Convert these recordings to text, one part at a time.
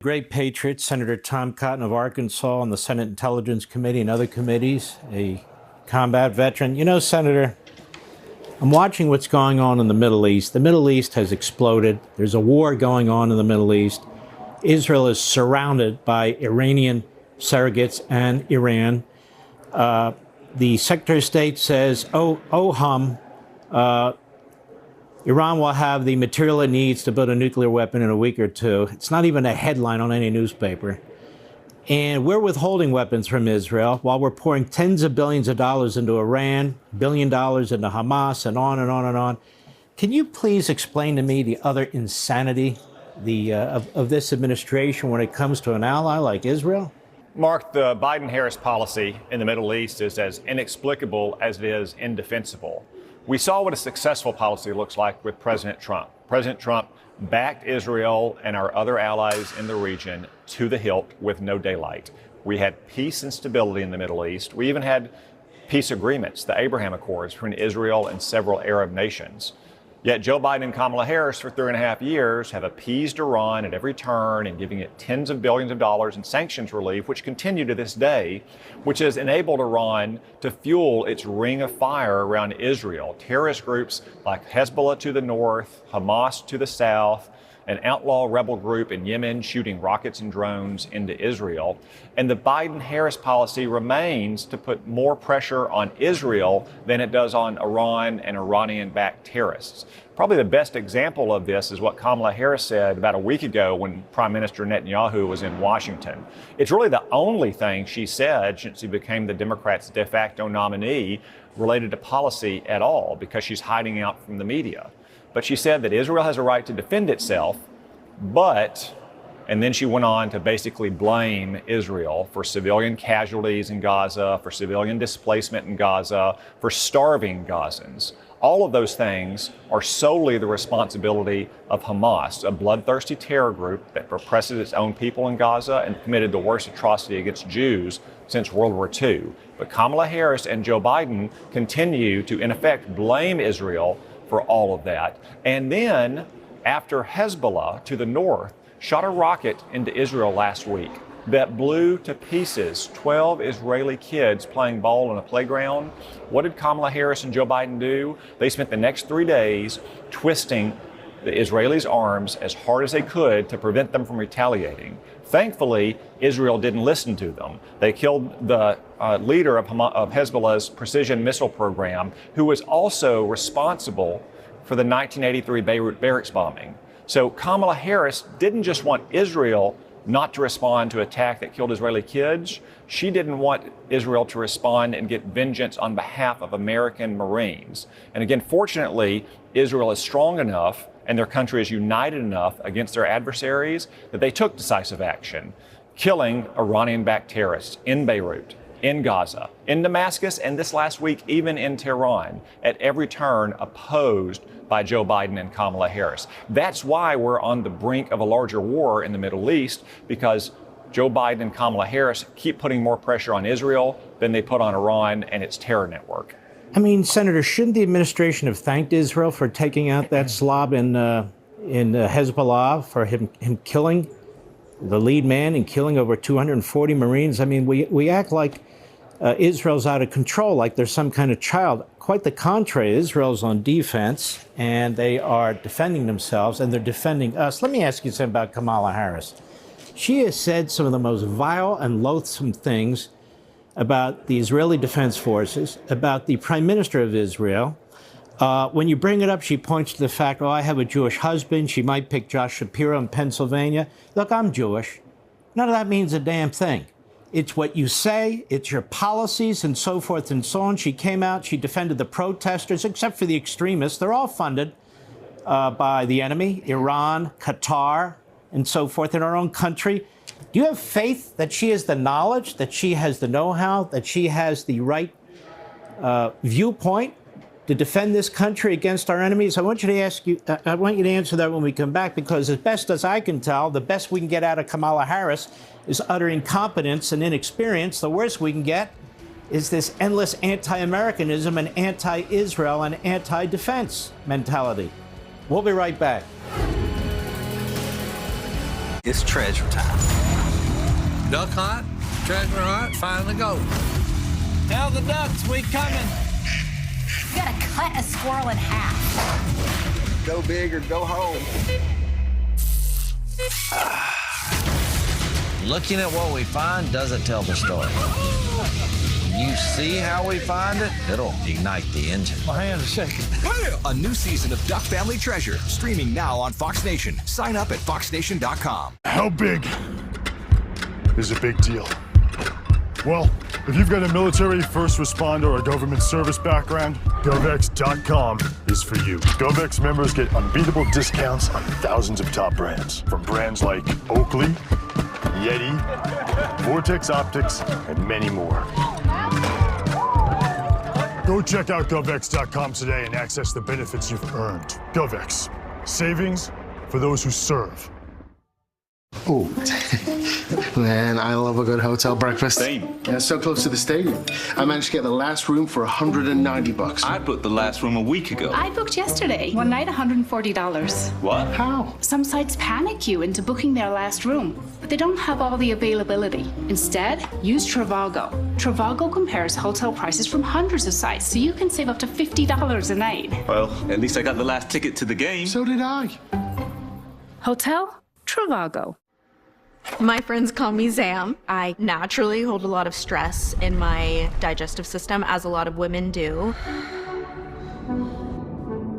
Great patriot, Senator Tom Cotton of Arkansas on the Senate Intelligence Committee and other committees, a combat veteran. You know, Senator, I'm watching what's going on in the Middle East. The Middle East has exploded. There's a war going on in the Middle East. Israel is surrounded by Iranian surrogates and Iran. The Secretary of State says, Iran will have the material it needs to build a nuclear weapon in a week or two. It's not even a headline on any newspaper. And we're withholding weapons from Israel while we're pouring tens of billions of dollars into Iran, $1 billion into Hamas, and on and on and on. Can you please explain to me the other insanity of this administration when it comes to an ally like Israel? Mark, the Biden-Harris policy in the Middle East is as inexplicable as it is indefensible. We saw what a successful policy looks like with President Trump. President Trump backed Israel and our other allies in the region to the hilt with no daylight. We had peace and stability in the Middle East. We even had peace agreements, the Abraham Accords, between Israel and several Arab nations. Yet Joe Biden and Kamala Harris for 3.5 years have appeased Iran at every turn and giving it tens of billions of dollars in sanctions relief, which continue to this day, which has enabled Iran to fuel its ring of fire around Israel. Terrorist groups like Hezbollah to the north, Hamas to the south, an outlaw rebel group in Yemen shooting rockets and drones into Israel. And the Biden-Harris policy remains to put more pressure on Israel than it does on Iran and Iranian-backed terrorists. Probably the best example of this is what Kamala Harris said about a week ago when Prime Minister Netanyahu was in Washington. It's really the only thing she said since she became the Democrats' de facto nominee related to policy at all, because she's hiding out from the media. But she said that Israel has a right to defend itself, and then she went on to basically blame Israel for civilian casualties in Gaza, for civilian displacement in Gaza, for starving Gazans. All of those things are solely the responsibility of Hamas, a bloodthirsty terror group that represses its own people in Gaza and committed the worst atrocity against Jews since World War II. But Kamala Harris and Joe Biden continue to, in effect, blame Israel for all of that. And then, after Hezbollah to the north shot a rocket into Israel last week that blew to pieces 12 Israeli kids playing ball on a playground, what did Kamala Harris and Joe Biden do? They spent the next 3 days twisting the Israelis' arms as hard as they could to prevent them from retaliating. Thankfully, Israel didn't listen to them. They killed the leader of Hezbollah's precision missile program, who was also responsible for the 1983 Beirut barracks bombing. So Kamala Harris didn't just want Israel not to respond to an attack that killed Israeli kids. She didn't want Israel to respond and get vengeance on behalf of American Marines. And again, fortunately, Israel is strong enough and their country is united enough against their adversaries that they took decisive action, killing Iranian-backed terrorists in Beirut, in Gaza, in Damascus, and this last week, even in Tehran, at every turn opposed by Joe Biden and Kamala Harris. That's why we're on the brink of a larger war in the Middle East, because Joe Biden and Kamala Harris keep putting more pressure on Israel than they put on Iran and its terror network. I mean, Senator, shouldn't the administration have thanked Israel for taking out that slob in Hezbollah, for him killing the lead man and killing over 240 Marines? I mean, we act like Israel's out of control, like there's some kind of child. Quite the contrary. Israel's on defense, and they are defending themselves, and they're defending us. Let me ask you something about Kamala Harris. She has said some of the most vile and loathsome things about the Israeli Defense Forces, about the Prime Minister of Israel. When you bring it up, she points to the fact, I have a Jewish husband. She might pick Josh Shapiro in Pennsylvania. Look, I'm Jewish. None of that means a damn thing. It's what you say, it's your policies, and so forth and so on. She came out, she defended the protesters, except for the extremists. They're all funded by the enemy, Iran, Qatar, and so forth, in our own country. Do you have faith that she has the knowledge, that she has the know-how, that she has the right viewpoint to defend this country against our enemies? I want you to answer that when we come back, because as best as I can tell, the best we can get out of Kamala Harris is utter incompetence and inexperience. The worst we can get is this endless anti-Americanism and anti-Israel and anti-defense mentality. We'll be right back. It's treasure time. Duck hunt, treasure hunt, find the gold. Tell the ducks we coming. You gotta cut a squirrel in half. Go big or go home. Looking at what we find doesn't tell the story. You see how we find it, it'll ignite the engine. My hand is shaking. A new season of Duck Family Treasure, streaming now on Fox Nation. Sign up at foxnation.com. How big is a big deal? Well, if you've got a military, first responder, or government service background, GovX.com is for you. GovX members get unbeatable discounts on thousands of top brands, from brands like Oakley, Yeti, Vortex Optics, and many more. Go check out GovX.com today and access the benefits you've earned. GovX, savings for those who serve. Oh, man, I love a good hotel breakfast. Same. Yeah, so close to the stadium. I managed to get the last room for $190. I booked the last room a week ago. I booked yesterday. One night, $140. What? How? Some sites panic you into booking their last room, but they don't have all the availability. Instead, use Trivago. Trivago compares hotel prices from hundreds of sites, so you can save up to $50 a night. Well, at least I got the last ticket to the game. So did I. Hotel? Trivago. My friends call me Zam. I naturally hold a lot of stress in my digestive system, as a lot of women do.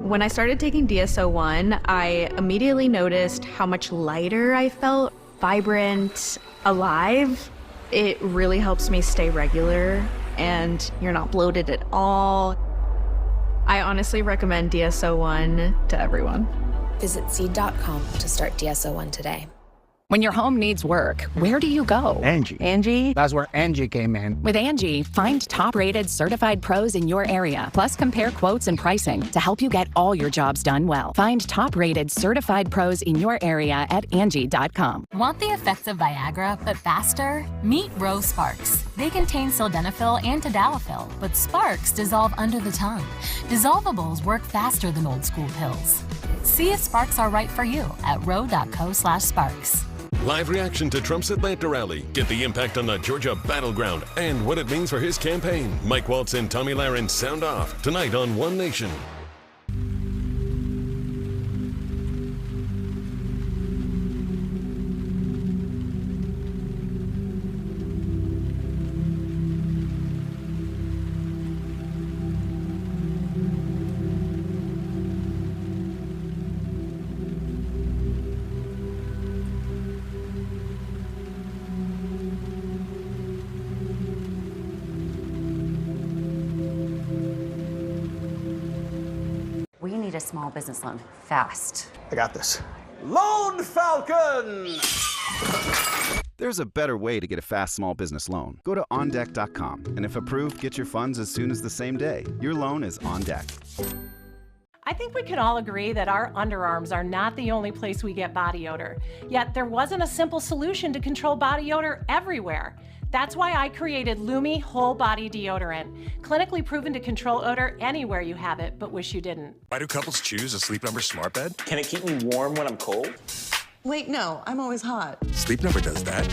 When I started taking DSO-1, I immediately noticed how much lighter I felt, vibrant, alive. It really helps me stay regular, and you're not bloated at all. I honestly recommend DSO-1 to everyone. Visit Seed.com to start DSO-1 today. When your home needs work, where do you go? Angie. Angie? That's where Angie came in. With Angie, find top-rated certified pros in your area. Plus, compare quotes and pricing to help you get all your jobs done well. Find top-rated certified pros in your area at Angie.com. Want the effects of Viagra, but faster? Meet Rose Sparks. They contain sildenafil and tadalafil, but Sparks dissolve under the tongue. Dissolvables work faster than old-school pills. See if Sparks are right for you at ro.co/sparks. Live reaction to Trump's Atlanta rally. Get the impact on the Georgia battleground and what it means for his campaign. Mike Waltz and Tommy Lahren sound off tonight on One Nation. We need a small business loan fast. I got this. Loan Falcon! There's a better way to get a fast small business loan. Go to OnDeck.com, and if approved, get your funds as soon as the same day. Your loan is on deck. I think we can all agree that our underarms are not the only place we get body odor. Yet there wasn't a simple solution to control body odor everywhere. That's why I created Lumi Whole Body Deodorant, clinically proven to control odor anywhere you have it, but wish you didn't. Why do couples choose a Sleep Number smart bed? Can it keep me warm when I'm cold? Wait, no, I'm always hot. Sleep Number does that.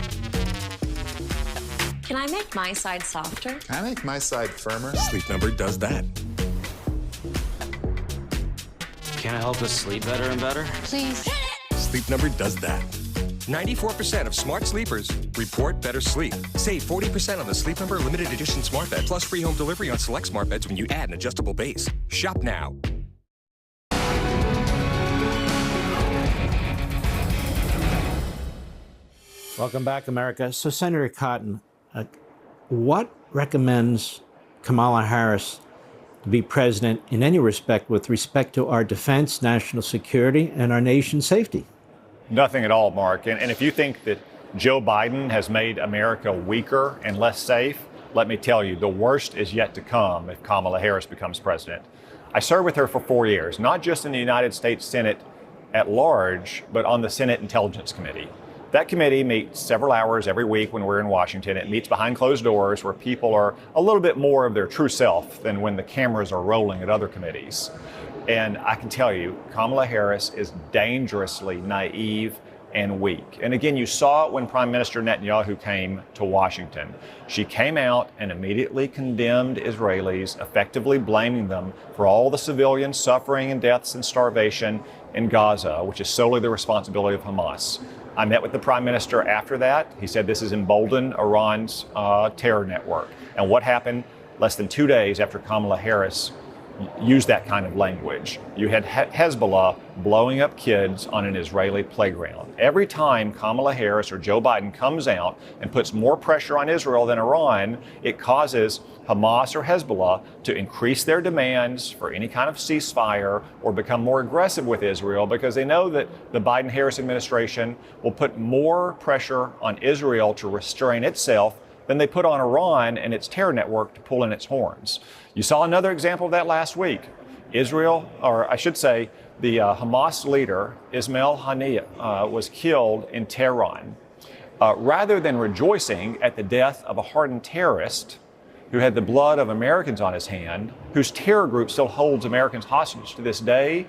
Can I make my side softer? Can I make my side firmer? Sleep Number does that. Can it help us sleep better and better? Please. Sleep Number does that. 94% of smart sleepers report better sleep. Save 40% on the Sleep Number limited edition smart bed, plus free home delivery on select smart beds when you add an adjustable base. Shop now. Welcome back, America. So, Senator Cotton, what recommends Kamala Harris to be president in any respect with respect to our defense, national security, and our nation's safety? Nothing at all, Mark. And if you think that Joe Biden has made America weaker and less safe, let me tell you, the worst is yet to come if Kamala Harris becomes president. I served with her for 4 years, not just in the United States Senate at large, but on the Senate Intelligence Committee. That committee meets several hours every week when we're in Washington. It meets behind closed doors where people are a little bit more of their true self than when the cameras are rolling at other committees. And I can tell you, Kamala Harris is dangerously naive and weak. And again, you saw it when Prime Minister Netanyahu came to Washington. She came out and immediately condemned Israelis, effectively blaming them for all the civilian suffering and deaths and starvation in Gaza, which is solely the responsibility of Hamas. I met with the Prime Minister after that. He said this has emboldened Iran's terror network. And what happened less than 2 days after Kamala Harris used that kind of language? You had Hezbollah blowing up kids on an Israeli playground. Every time Kamala Harris or Joe Biden comes out and puts more pressure on Israel than Iran, it causes Hamas or Hezbollah to increase their demands for any kind of ceasefire or become more aggressive with Israel, because they know that the Biden-Harris administration will put more pressure on Israel to restrain itself than they put on Iran and its terror network to pull in its horns. You saw another example of that last week. Israel, or I should say, the Hamas leader, Ismail Haniyeh, was killed in Tehran. Rather than rejoicing at the death of a hardened terrorist who had the blood of Americans on his hand, whose terror group still holds Americans hostage to this day,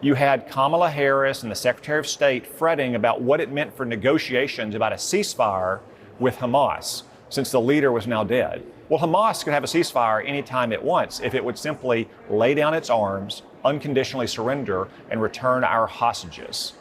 you had Kamala Harris and the Secretary of State fretting about what it meant for negotiations about a ceasefire with Hamas, since the leader was now dead. Well, Hamas could have a ceasefire anytime it wants if it would simply lay down its arms, unconditionally surrender, and return our hostages.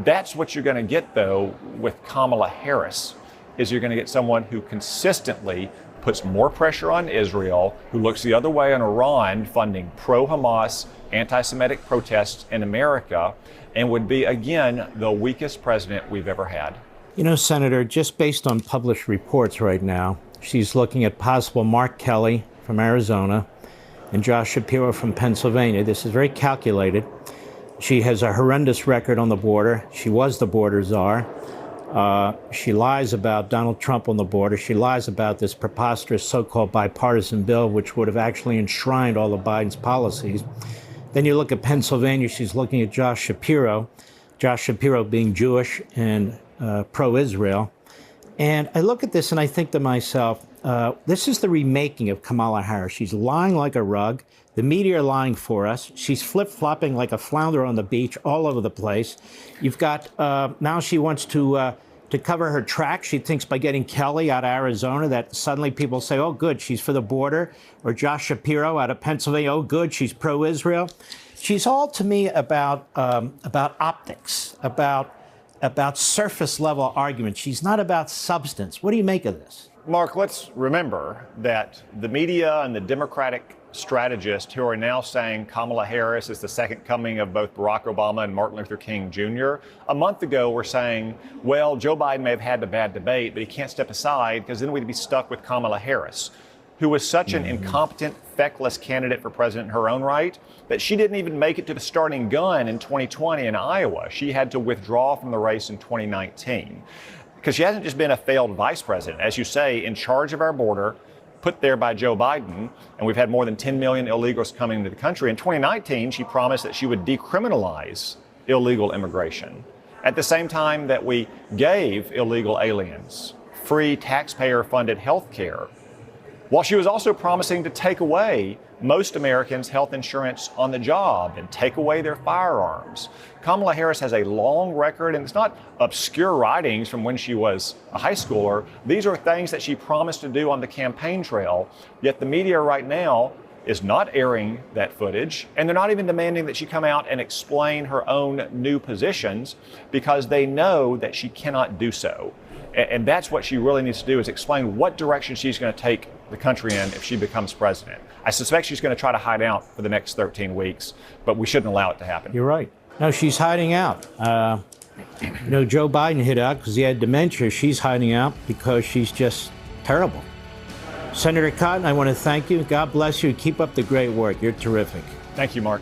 That's what you're going to get, though, with Kamala Harris, is you're going to get someone who consistently puts more pressure on Israel, who looks the other way on Iran funding pro-Hamas, anti-Semitic protests in America, and would be, again, the weakest president we've ever had. You know, Senator, just based on published reports right now, she's looking at possible Mark Kelly from Arizona and Josh Shapiro from Pennsylvania. This is very calculated. She has a horrendous record on the border. She was the border czar. She lies about Donald Trump on the border. She lies about this preposterous so-called bipartisan bill, which would have actually enshrined all of Biden's policies. Then you look at Pennsylvania, she's looking at Josh Shapiro being Jewish and pro-Israel. And I look at this and I think to myself, this is the remaking of Kamala Harris. She's lying like a rug. The media are lying for us. She's flip-flopping like a flounder on the beach all over the place. You've got, now she wants to cover her tracks. She thinks by getting Kelly out of Arizona that suddenly people say, oh, good, she's for the border. Or Josh Shapiro out of Pennsylvania, oh, good, she's pro-Israel. She's all, to me, about optics, about surface-level arguments. She's not about substance. What do you make of this? Mark, let's remember that the media and the Democratic strategists who are now saying Kamala Harris is the second coming of both Barack Obama and Martin Luther King Jr. A month ago were saying, well, Joe Biden may have had a bad debate, but he can't step aside because then we'd be stuck with Kamala Harris, who was such an incompetent, feckless candidate for president in her own right that she didn't even make it to the starting gun in 2020 in Iowa. She had to withdraw from the race in 2019 because she hasn't just been a failed vice president, as you say, in charge of our border, put there by Joe Biden, and we've had more than 10 million illegals coming into the country. In 2019, she promised that she would decriminalize illegal immigration. At the same time that we gave illegal aliens free taxpayer-funded health care, while she was also promising to take away most Americans' health insurance on the job and take away their firearms. Kamala Harris has a long record, and it's not obscure writings from when she was a high schooler. These are things that she promised to do on the campaign trail, yet the media right now is not airing that footage, and they're not even demanding that she come out and explain her own new positions because they know that she cannot do so. And that's what she really needs to do, is explain what direction she's going to take the country in if she becomes president. I suspect she's going to try to hide out for the next 13 weeks, but we shouldn't allow it to happen. You're right. No, she's hiding out. Joe Biden hid out because he had dementia. She's hiding out because she's just terrible. Senator Cotton, I want to thank you. God bless you. Keep up the great work. You're terrific. Thank you, Mark.